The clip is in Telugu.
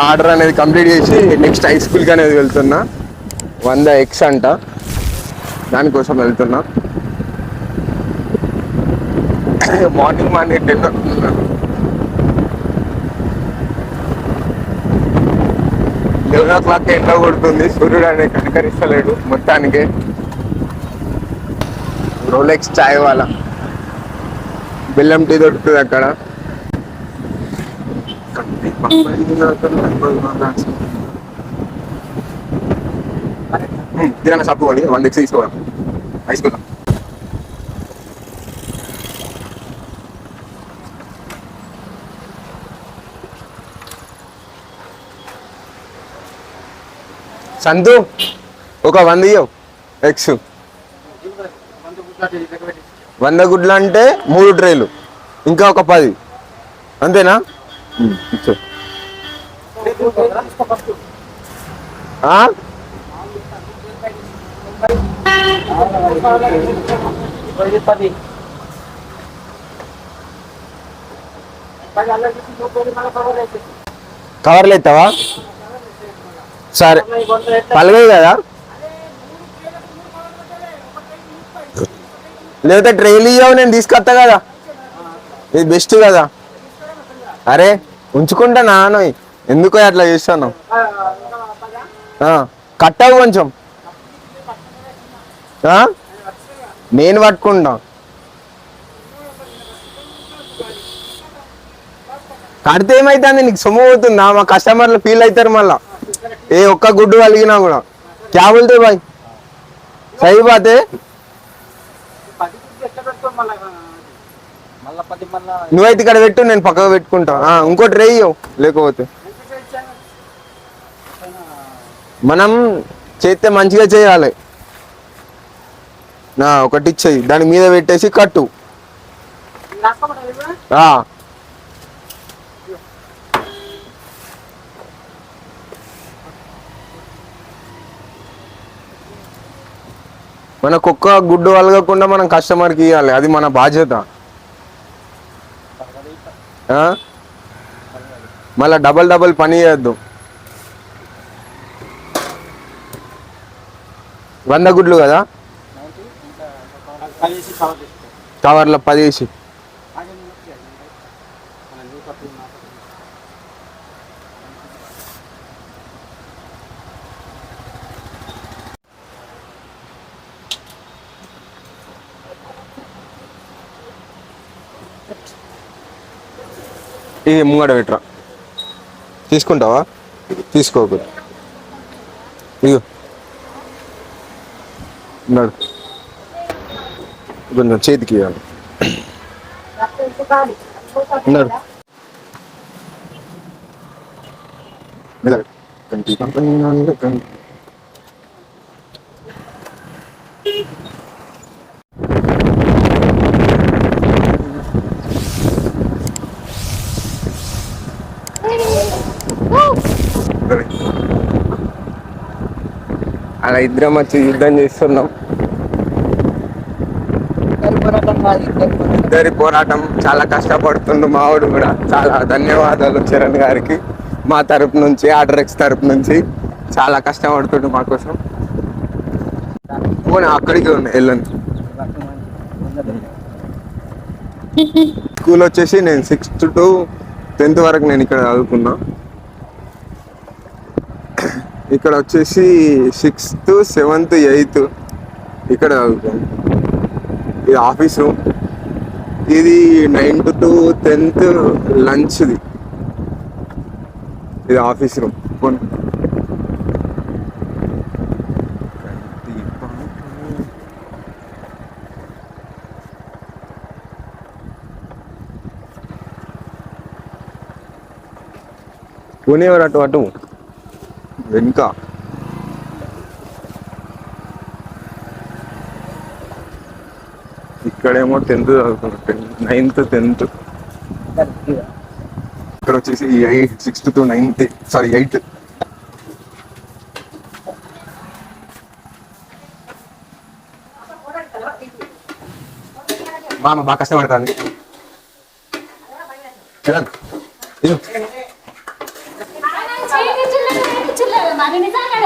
ఆర్డర్ అనేది కంప్లీట్ చేసి నెక్స్ట్ హై స్కూల్కి అనేది వెళ్తున్నా. 100X అంట, దానికోసం వెళ్తున్నా. మార్నింగ్ 11 o'clock ఎండ కొడుతుంది. సూర్యుడు అనేది కనికరిస్తలేడు మొత్తానికి. రోలెక్స్ చాయ్ వాళ్ళ బెల్లం టీ దొరుకుతుంది అక్కడ. కిరాణా షాప్ పోవాలి, 100X తీసుకోవాలి హై స్కూల్. సంతు ఒక 100 ఇవ్వు ఎక్స్. 100 గుడ్లు అంటే 3 ట్రేలు, ఇంకా ఒక 10 అంతేనా? కవర్లు ఎత్తావా? సరే, పలగదు కదా? లేకపోతే ట్రైల్ ఇవ్వవు, నేను తీసుకొస్తా కదా. ఇది బెస్ట్ కదా. అరే ఉంచుకుంటా నాన్న, ఎందుకో అట్లా చేస్తాను. కట్టవు కొంచెం, నేను పట్టుకుంటా. కడితే ఏమైతుంది, నీకు సొమ్ము పోతుందా? మా కస్టమర్లు ఫీల్ అవుతారు మళ్ళా. ఏ ఒక్క గుడ్డు కలిగినా కూడా క్యా బోల్తే భాయ్, సహీ బాతే. నువ్వైతే ఇక్కడ పెట్టు, నేను పక్కకు పెట్టుకుంటా. ఇంకోటి రేయవు లేకపోతే. మనం చేస్తే మంచిగా చేయాలి. ఒకటి ఇచ్చేయి, దాని మీద పెట్టేసి కట్టు. మన కుక్క గుడ్డు వలగకుండా మనం కస్టమర్కి ఇవ్వాలి, అది మన బాధ్యత. మళ్ళా డబల్ పని చేయొద్దు. 100 గుడ్లు కదా, కవర్లో 10 వేసి. ఇది ముంగడ పెట్టరా, తీసుకుంటావా? తీసుకోకు, ఇగో ఉన్నాడు, కొంచెం చేతికి ఇవ్వాలి. ఉన్నాడు అలా ఇద్దరం వచ్చి యుద్ధం చేస్తున్నాం. ఇద్దరి పోరాటం. చాలా కష్టపడుతుండు మావాడు కూడా. చాలా ధన్యవాదాలు చరణ్ గారికి మా తరపు నుంచి, ఆర్డర్ఎక్స్ తరపు నుంచి. చాలా కష్టపడుతుండు మా కోసం. అక్కడికి వెళ్ళండి. స్కూల్ వచ్చేసి నేను 6th to 10th వరకు నేను ఇక్కడ చదువుకున్నా. ఇక్కడ వచ్చేసి 6th, 7th, 8th ఇక్కడ చదువుకున్నాను. ఇది ఆఫీస్ రూమ్. ఇది 9th to 10th లంచ్ది. ఇది ఆఫీస్ రూమ్. పోనేవారు అటు అటు వెనుక. ఇక్కడేమో 10th చదువుతున్నారు, 9th, 10th. ఇక్కడ వచ్చేసి 6th to 9th, sorry 8th. బాగా కష్టపడతాను. చేయించలేదు మరి నిజంగా